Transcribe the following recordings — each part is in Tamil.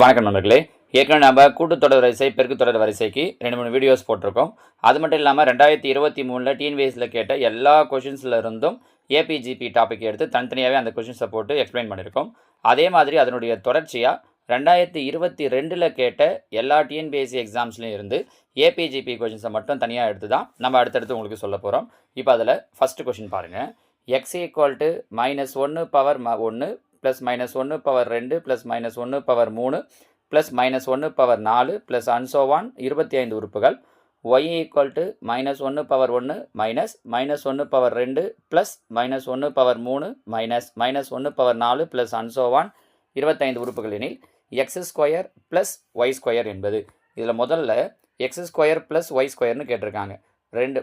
வணக்கம் நண்பர்களே. ஏற்கனவே நம்ம கூட்டுத்தொடர் வரிசை பெருக்குத்தொடர் வரிசைக்கு 2-3 வீடியோஸ் போட்டிருக்கோம். அது மட்டும் இல்லாமல் 2023 டிஎன்பிஎஸ்சியில் கேட்ட எல்லா கொஷின்ஸில் இருந்தும் ஏபிஜிபி டாபிக் எடுத்து தனித்தனியாகவே அந்த கொஷின்ஸை போட்டு எக்ஸ்பிளைன் பண்ணியிருக்கோம். அதே மாதிரி அதனுடைய தொடர்ச்சியாக 2022 கேட்ட எல்லா டிஎன்பிஎஸ்சி எக்ஸாம்ஸ்லையும் இருந்து ஏபிஜிபி கொஷின்ஸை மட்டும் தனியாக எடுத்து தான் நம்ம அடுத்தடுத்து உங்களுக்கு சொல்ல போகிறோம். இப்போ அதில் ஃபஸ்ட்டு கொஷின் பாருங்கள். X equal to -1 power 1 plus -1 power 2 plus -1 power 3 plus -1 power 4 plus அன்சோவான் 25 உறுப்புகள். y equal to -1 power 1 minus -1 power 2 plus -1 power 3 minus -1 power 4 plus அன்சோவான் 25 உறுப்புகள் எனில் x square plus y square என்பது. இதில் முதல்ல எக்ஸ் ஸ்கொயர் ப்ளஸ் ஒய் ஸ்கொயர்னு கேட்டிருக்காங்க.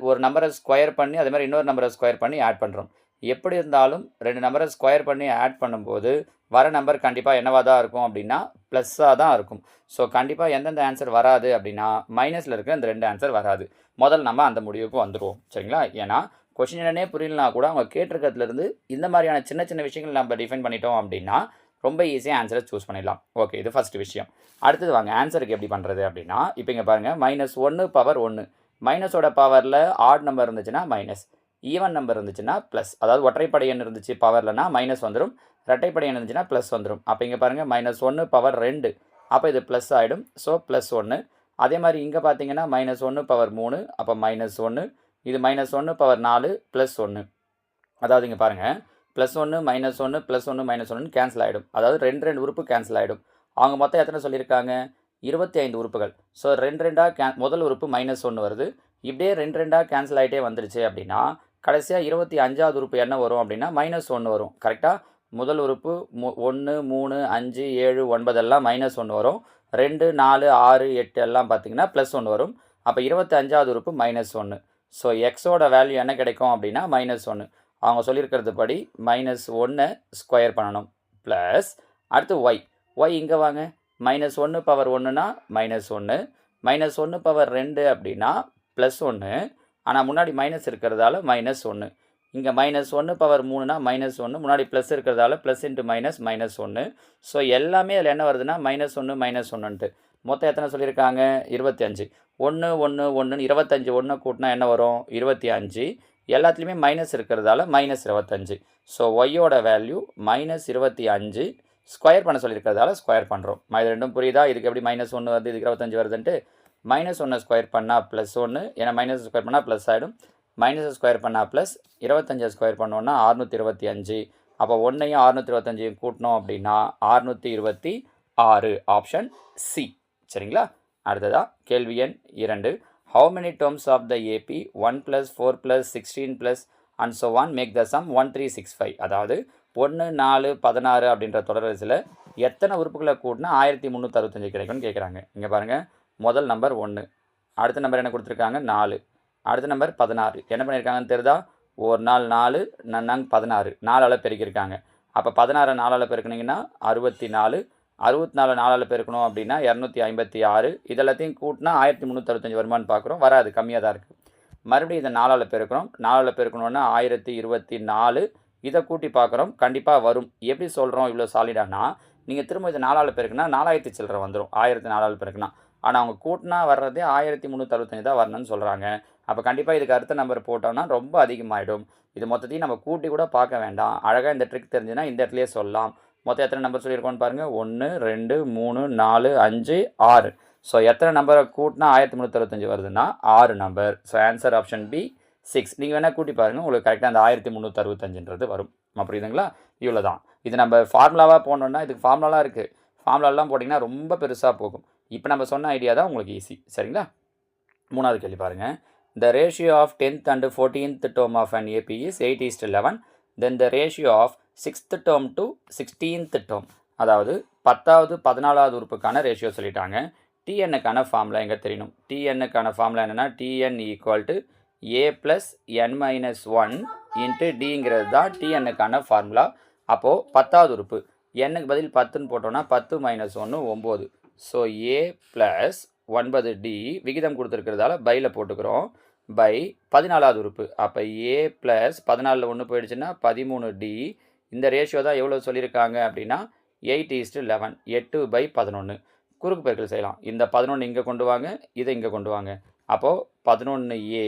ஒரு நம்பரை ஸ்கொயர் பண்ணி அதே மாதிரி இன்னொரு நம்பரை ஸ்கொயர் பண்ணி ஆட் பண்ணுறோம். எப்படி இருந்தாலும் 2 நம்பரை ஸ்கொயர் பண்ணி ஆட் பண்ணும்போது வர நம்பர் கண்டிப்பாக என்னவாக தான் இருக்கும் அப்படின்னா ப்ளஸ்ஸாக தான் இருக்கும். ஸோ கண்டிப்பாக எந்தெந்த ஆன்சர் வராது அப்படின்னா மைனஸில் இருக்கிற இந்த 2 ஆன்சர் வராது. முதல் நம்ம அந்த முடிவுக்கு வந்துடுவோம், சரிங்களா? ஏன்னா கொஷின் என்னன்னே புரியலனா கூட அவங்க கேட்டிருக்கிறதுலேருந்து இந்த மாதிரியான சின்ன சின்ன விஷயங்கள் நம்ம டிஃபைன் பண்ணிட்டோம் அப்படின்னா ரொம்ப ஈஸியாக ஆன்சரை சூஸ் பண்ணிடலாம். ஓகே, இது ஃபஸ்ட்டு விஷயம். அடுத்தது வாங்க ஆன்சருக்கு எப்படி பண்ணுறது அப்படின்னா, இப்போ இங்கே பாருங்கள், -1 பவர் 1 மைனஸோட பவரில் ஆட் நம்பர் இருந்துச்சுன்னா மைனஸ், ஈவன் நம்பர் இருந்துச்சுன்னா ப்ளஸ். அதாவது ஒற்றைப்படை எண் இருந்துச்சு பவர்லனா மைனஸ் வந்துடும், இரட்டைப்படை எண் இருந்துச்சுன்னா ப்ளஸ் வந்துடும். அப்போ இங்கே பாருங்கள் -1 பவர் 2, அப்போ இது ப்ளஸ் ஆகிடும். ஸோ +1. அதே மாதிரி இங்கே பார்த்தீங்கன்னா -1 பவர் 3, அப்போ -1. இது -1 பவர் 4 +1. அதாவது இங்கே பாருங்கள் +1 -1 +1 -1 கேன்சல் ஆகிடும். அதாவது 2 உறுப்பு கேன்சல் ஆகிடும். அவங்க மொத்தம் எத்தனை சொல்லியிருக்காங்க? 25 உறுப்புகள். ஸோ 2 முதல் உறுப்பு -1 வருது. இப்படியே 2 கேன்சல் ஆகிட்டே வந்துருச்சு அப்படின்னா கடைசியாக 25வது உறுப்பு என்ன வரும் அப்படின்னா -1 வரும். கரெக்டாக முதல் உறுப்பு 1 3 5 7 9 எல்லாம் -1 வரும். 2 4 6 8 எல்லாம் பார்த்தீங்கன்னா +1 வரும். அப்போ 25வது உறுப்பு -1. ஸோ எக்ஸோட வேல்யூ என்ன கிடைக்கும் அப்படின்னா -1. அவங்க சொல்லியிருக்கிறது படி -1 ஸ்கொயர் பண்ணணும். ப்ளஸ் அடுத்து ஒய் இங்கே வாங்க, -1 பவர் 1னா -1, -1 பவர் 2 அப்படின்னா +1, ஆனால் முன்னாடி மைனஸ் இருக்கிறதால -1. இங்கே -1 பவர் 3னா -1, முன்னாடி ப்ளஸ் இருக்கிறதால ப்ளஸ் இன்ட்டு மைனஸ் -1. ஸோ எல்லாமே அதில் என்ன வருதுன்னா -1 -1ன்ட்டு மொத்தம் எத்தனை சொல்லியிருக்காங்க? 25. 1 1 1 25 1 கூட்டினா என்ன வரும்? 25. எல்லாத்துலேயுமே மைனஸ் இருக்கிறதால -25. ஸோ ஒய்யோட வேல்யூ -25 ஸ்கொயர் பண்ண சொல்லியிருக்கிறதால ஸ்கொயர் பண்ணுறோம். இது ரெண்டும் புரியுதா? இதுக்கு எப்படி -1 வருது, இதுக்கு 25 வருதுன்ட்டு -1 ஸ்கொயர் பண்ணால் +1, ஏன்னா மைனஸ் ஸ்கொயர் பண்ணால் ப்ளஸ் ஆகிடும். மைனஸ் ஸ்கொயர் பண்ணால் ப்ளஸ், 25 ஸ்கொயர் பண்ணோன்னா 625. அப்போ 1ஐயும் 625 கூட்டினோம் அப்படின்னா 626. ஆப்ஷன் சி, சரிங்களா? அடுத்ததா கேள்வி எண் 2. How many terms of the AP 1 + 4 + 16 + and so on make the sum 1365. அதாவது 1 4 16 அப்படின்ற தொடர்வரிசையில் எத்தனை உறுப்புகளை கூட்டினா 1365 கிடைக்கும்னு கேட்குறாங்க. இங்கே பாருங்கள், முதல் நம்பர் 1, அடுத்த நம்பர் என்ன கொடுத்துருக்காங்க? 4, அடுத்த நம்பர் 16. என்ன பண்ணியிருக்காங்கன்னு தெரியுதா? ஒரு நாள் 4 நாங்கள் 16 4ஆல் பெருக்கியிருக்காங்க. அப்போ 16 4ஆல் பெருக்குனிங்கன்னா 64, 64 4ஆல் பெருக்கணும் அப்படின்னா 256. இதெல்லாத்தையும் கூட்டினா 1365 வருமானு பார்க்குறோம். வராது, கம்மியாக தான் இருக்குது. மறுபடியும் இதை 4ஆல் பெருக்கணும். 4ஆல் பெருக்கணுன்னா 1024. இதை கூட்டி பார்க்குறோம், கண்டிப்பாக வரும். எப்படி சொல்கிறோம் இவ்வளோ சாலிடானா? நீங்கள் திரும்ப இதை 4ஆல் பெருக்குனா 4000 சில்லரை வந்துடும். 1000 4ஆல் பெருக்குனா. ஆனால் அவங்க கூட்டினா வர்றதே 1365 தான் வரணும்னு சொல்கிறாங்க. அப்போ கண்டிப்பாக இதுக்கு அடுத்த நம்பர் போட்டோம்னா ரொம்ப அதிகமாகிடும். இது மொத்தத்தையும் நம்ம கூட்டி கூட பார்க்க வேண்டாம். அழகாக இந்த ட்ரிக் தெரிஞ்சுன்னா இந்த இடத்துலையே சொல்லலாம். மொத்தம் எத்தனை நம்பர் சொல்லியிருக்கோன்னு பாருங்கள். 1 2 3 4 5 6. ஸோ எத்தனை நம்பரை கூட்டினா 1365 வருதுன்னா 6 number. So answer option B 6. நீங்கள் வேணால் கூட்டி பாருங்கள், உங்களுக்கு கரெக்டாக அந்த 1365ன்றது வரும். புரியுதுங்களா? இவ்வளோ தான். இது நம்ம ஃபார்முலாவாக போனோன்னா இதுக்கு ஃபார்முலாலாம் இருக்குது. ஃபார்முலாலாம் போட்டிங்கன்னா ரொம்ப பெருசாக போகும். இப்போ நம்ம சொன்ன ஐடியா தான் உங்களுக்கு ஈஸி, சரிங்களா? 3வது கேள்வி பாருங்கள். The ratio of 10th and 14th term of an AP is 8:11. Then the ratio of 6th term to 16th term, அதாவது 10வது 14வது உறுப்புக்கான ரேஷியோ சொல்லிட்டாங்க. டிஎன்னுக்கான ஃபார்முலா எங்கே தெரியணும்? டிஎன்னுக்கான ஃபார்முலா என்னென்னா T N equal to A + n-1 into டிங்கிறது தான் டிஎன்னுக்கான ஃபார்முலா. அப்போது 10வது உறுப்பு எண்ணுக்கு பதில் 10ன்னு போட்டோன்னா 10 - 1 9. ஸோ A + 9D விகிதம் கொடுத்துருக்கிறதால பையில் போட்டுக்கிறோம். பை 14வது உறுப்பு. அப்போ A + 14ல் 1 போயிடுச்சுன்னா 13D. இந்த ரேஷியோ தான் எவ்வளோ சொல்லியிருக்காங்க அப்படின்னா 8:11 8/11 குறுக்கு பெருக்கல் செய்யலாம். இந்த 11 இங்கே கொண்டு வாங்க, இதை இங்கே கொண்டு வாங்க. அப்போது 11A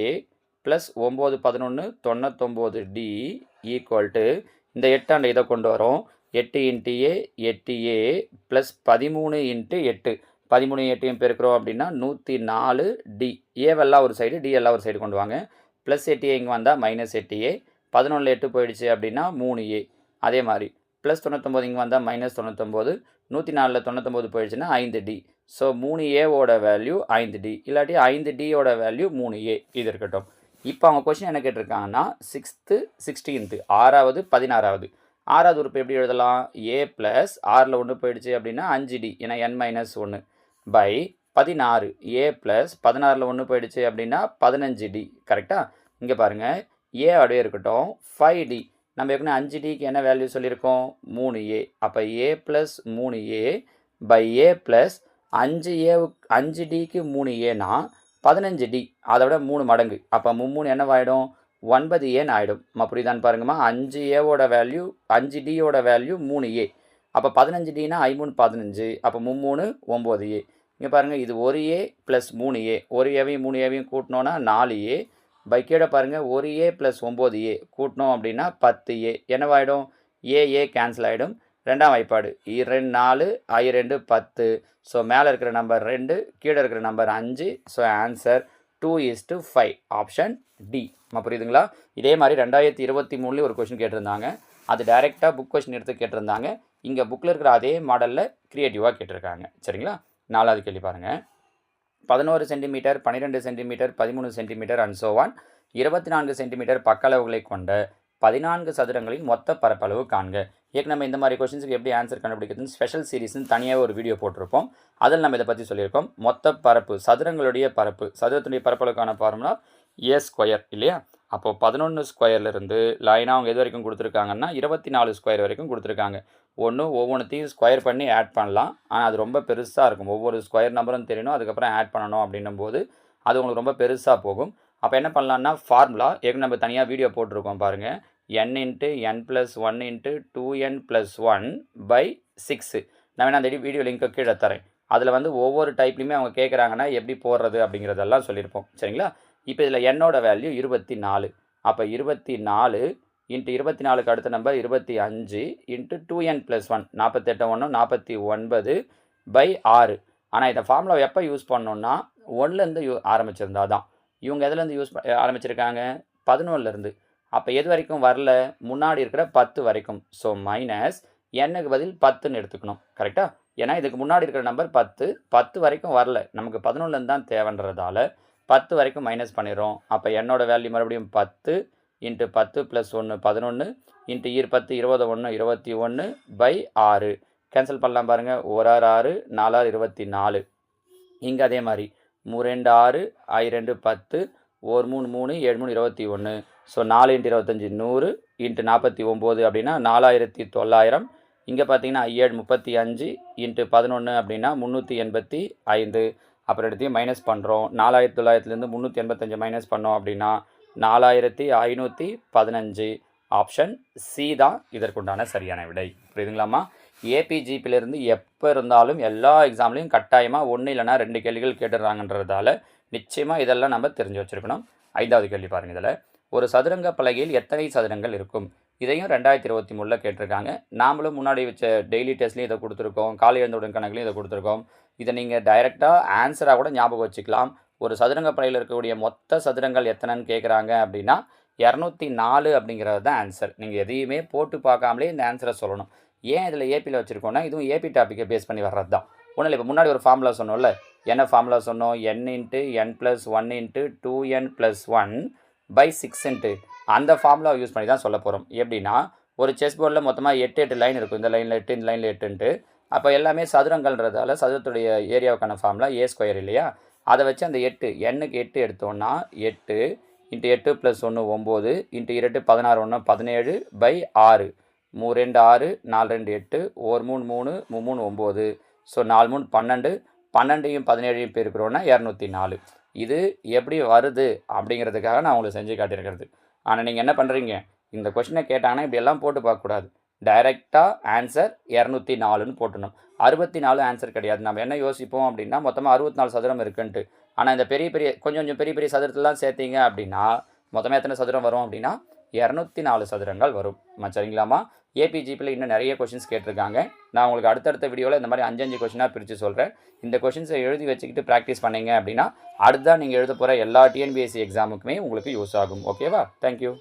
ப்ளஸ் 9 11 99D ஈக்குவல் இந்த 8 இதை கொண்டு வரோம். 8 × A 8A ப்ளஸ் 13 × 8 13 8 பெருக்கிறோம் அப்படின்னா 104D. ஏவெல்லாம் ஒரு சைடு, டி எல்லாம் ஒரு சைடு கொண்டு வாங்க. ப்ளஸ் 8A இங்கே வந்தால் மைனஸ் 8A. 11 8 போயிடுச்சு அப்படின்னா 3A. அதே மாதிரி ப்ளஸ் 99 இங்கே வந்தால் மைனஸ் 99. 104 99 போயிடுச்சுன்னா 5D. ஸோ 3Aவோட வேல்யூ 5D, இல்லாட்டி 5Dயோட வேல்யூ 3A. இது இருக்கட்டும். இப்போ அவங்க கொஸ்டின் என்ன கேட்டிருக்காங்கன்னா 6th 16th 6வது 16வது 6வது உறுப்பு எப்படி எழுதலாம்? A ப்ளஸ் 6ல் 1 போயிடுச்சு அப்படின்னா 5D, ஏன்னா n-1 பை 16 A ப்ளஸ் 16ல் 1 போயிடுச்சு அப்படின்னா 15D. கரெக்டாக? இங்கே பாருங்கள், A அப்படியே இருக்கட்டும். 5D நம்ம ஏற்கனவே 5Dக்கு என்ன வேல்யூ சொல்லியிருக்கோம்? 3A. அப்போ A plus 3A by A plus 5Dக்கு 3Aனா 15D, அதை விட 3 மடங்கு. அப்போ 3 என்னவாயிடும்? 9Aன்னு ஆகிடும். புரியுதான்னு பாருங்கம்மா. 5Aவோட வேல்யூ 5Dயோட வேல்யூ 3A. அப்போ 15Dனா 5 15. அப்போ 3 9A. இங்கே பாருங்கள், இது 1A plus 3A. 1Aவையும் 3Aவையும் கூட்டினோன்னா 4A. By கீழே பாருங்கள், 1A ப்ளஸ் 9A கூட்டினோம் அப்படின்னா 10A. என்னவாயிடும்? ஏ கேன்சல் ஆகிடும். ரெண்டாம் வாய்ப்பாடு 2 4 I2 10. ஸோ மேலே இருக்கிற நம்பர் 2, கீழே இருக்கிற number 5. So answer 2:5 option D. புரியுதுங்களா? இதே மாதிரி 2023 ஒரு கொஸ்டின் கேட்டிருந்தாங்க. அது டைரெக்டாக புக் கொஸ்டின் எடுத்து கேட்டிருந்தாங்க. இங்கே புக்கில் இருக்கிற அதே மாடலில் க்ரியேட்டிவாக கேட்டிருக்காங்க. சரிங்களா? 4வது கேள்வி பாருங்கள். 11 centimetre 12 centimetre 13 centimetre and so on 24 centimetre பக்க அளவுகளை கொண்ட 14 சதுரங்களின் மொத்த பரப்பளவு காண்க. நம்ம இந்த மாதிரி கொஸ்டின்ஸுக்கு எப்படி ஆன்சர் கண்டுபிடிக்கிறதுன்னு ஸ்பெஷல் சீரிஸ்னு தனியாக ஒரு வீடியோ போட்டிருப்போம். அதில் நம்ம இதை பற்றி சொல்லியிருக்கோம். மொத்த பரப்பு, சதுரங்களுடைய பரப்பு, சதுரத்துடைய பரப்பளவுக்கான ஃபார்முலா A² இல்லையா? அப்போது 11 ஸ்கொயர்லேருந்து லைனாக அவங்க எது வரைக்கும் கொடுத்துருக்காங்கன்னா 24 ஸ்கொயர் வரைக்கும் கொடுத்துருக்காங்க. ஒவ்வொன்றுத்தையும் ஸ்கொயர் பண்ணி ஆட் பண்ணலாம். ஆனால் அது ரொம்ப பெருசாக இருக்கும். ஒவ்வொரு ஸ்கொயர் நம்பரும் தெரியணும், அதுக்கப்புறம் ஆட் பண்ணணும் அப்படின்னும் போது அது உங்களுக்கு ரொம்ப பெருசாக போகும். அப்போ என்ன பண்ணலான்னா ஃபார்முலா நம்ம தனியாக வீடியோ போட்டிருக்கோம் பாருங்கள். n × n + 1 × 2n + 1 by 6. நான் வேணா அந்த வீடியோ லிங்க்கை கீழே தரேன். அதில் ஒவ்வொரு டைப்லையுமே அவங்க கேட்குறாங்கன்னா எப்படி போடுறது அப்படிங்கிறதெல்லாம் சொல்லியிருப்போம். சரிங்களா? இப்போ இதில் என்னோட வேல்யூ 24. அப்போ 24 × 24க்கு அடுத்த நம்பர் 25 × 2n + 1 48 1 49 பை 6. ஆனால் இந்த ஃபார்முலாவை எப்போ யூஸ் பண்ணோன்னா 1லேருந்து ஆரம்பிச்சிருந்தா தான். இவங்க எதுலேருந்து யூஸ் ஆரம்பிச்சிருக்காங்க? 11லேருந்து. அப்போ எது வரைக்கும் வரல? முன்னாடி இருக்கிற 10 வரைக்கும். ஸோ மைனஸ் என்னுக்கு பதில் 10ன்னு எடுத்துக்கணும். கரெக்டாக? ஏன்னா இதுக்கு முன்னாடி இருக்கிற நம்பர் 10 வரைக்கும் வரல, நமக்கு 11லேருந்து தான் தேவைன்றதால 10 வரைக்கும் மைனஸ் பண்ணிடுறோம். அப்போ என்னோட வேல்யூ மறுபடியும் 10 × 10 + 1 11 × 10 21 21 பை 6. கேன்சல் பண்ணலாம் பாருங்கள். 1 6 4 24. இங்கே அதே மாதிரி 3 2 6 I2 10 1 3 3 7 3 21. ஸோ 4 × 25 100 × 49 அப்படின்னா 4900. இங்கே பார்த்தீங்கன்னா I7 35 × 11 அப்படின்னா 385. அப்புறம் எடுத்து மைனஸ் பண்ணுறோம். 4900லேருந்து 385 மைனஸ் பண்ணோம் அப்படின்னா 4515. ஆப்ஷன் சி தான் இதற்குண்டான சரியான விடை. புரியுதுங்களாம்மா? ஏபிஜிபியிலேருந்து எப்போ இருந்தாலும் எல்லா எக்ஸாம்லேயும் கட்டாயமாக 1 இல்லைனா 2 கேள்விகள் கேட்டுடுறாங்கன்றதால நிச்சயமாக இதெல்லாம் நம்ம தெரிஞ்சு வச்சுருக்கணும். 5வது கேள்வி பாருங்கள். இதில் ஒரு சதுரங்க பலகையில் எத்தனை சதுரங்கள் இருக்கும்? இதையும் 2023 கேட்டிருக்காங்க. நாமளும் முன்னாடி வச்ச டெய்லி டெஸ்ட்லேயும் இதை கொடுத்துருக்கோம், காலை எழுந்தவுடன் கணக்குலையும் இதை கொடுத்துருக்கோம். இதை நீங்கள் டைரெக்டாக ஆன்சராக கூட ஞாபகம் வச்சுக்கலாம். ஒரு சதுரங்க பலகையில் இருக்கக்கூடிய மொத்த சதுரங்கள் எத்தனைன்னு கேட்குறாங்க அப்படின்னா 204 அப்படிங்கிறது தான் ஆன்சர். நீங்கள் எதையுமே போட்டு பார்க்காமலே இந்த ஆன்சரை சொல்லணும். ஏன் இதில் ஏபியில் வச்சுருக்கோன்னா இதுவும் ஏபி டாப்பிக்கை பேஸ் பண்ணி வர்றது தான். ஒன்றும் இல்லை. இப்போ முன்னாடி ஒரு ஃபார்முலா சொன்னோம்ல, என்ன ஃபார்முலா சொன்னோம்? n × n + 1 × 2n + 1 பை 6 அந்த ஃபார்முலா யூஸ் பண்ணி தான் சொல்ல போகிறோம். எப்படின்னா ஒரு செஸ் போர்டில் மொத்தமாக 8 லைன் இருக்கும். இந்த லைனில் 8 இந்த லைனில் 8. அப்போ எல்லாமே சதுரங்கள்ன்றதால சதுரத்துடைய ஏரியாவுக்கான ஃபார்முலா A² இல்லையா? அதை வச்சு அந்த 8 n-க்கு 8 எடுத்தோன்னா 8 × 8 + 1 9 × 2 16 1 17 பை 6. 3 2 6 4 2 8 1 3 3 3 9. ஸோ 4 3 12 12ஐயும் 17ஐயும் பெருக்கிறோன்னா 204. இது எப்படி வருது அப்படிங்கிறதுக்காக நான் உங்களுக்கு செஞ்சு காட்டியிருக்கிறது. ஆனால் நீங்கள் என்ன பண்ணுறீங்க? இந்த கொஸ்டினை கேட்டாங்கன்னா இப்படியெல்லாம் போட்டு பார்க்கக்கூடாது. டைரெக்டாக ஆன்சர் 204ன்னு போட்டணும். 64 ஆன்சர் கிடையாது. நம்ம என்ன யோசிப்போம் அப்படின்னா மொத்தமாக 64 சதுரம் இருக்குன்ட்டு. ஆனால் இந்த கொஞ்சம் பெரிய பெரிய சதுரத்துலாம் சேர்த்திங்க அப்படின்னா மொத்தமாக எத்தனை சதுரம் வரும் அப்படின்னா 204 சதுரங்கள் வரும். சரிங்களாமா? ஏபிஜிபியில் இன்னும் நிறைய கொஷின்ஸ் கேட்டிருக்காங்க. நான் உங்களுக்கு அடுத்தடுத்த வீடியோவில் இந்த மாதிரி 5 கொஷினாக பிரித்து சொல்கிறேன். இந்த கொஷின்ஸை எழுதி வச்சுக்கிட்டு ப்ராக்டிஸ் பண்ணிங்க அப்படின்னா அடுத்ததான் நீங்கள் எழுத போகிற எல்லா டிஎன்பிஎஸ்சி எக்ஸாமுக்குமே உங்களுக்கு யூஸ் ஆகும். ஓகேவா? தேங்க்யூ.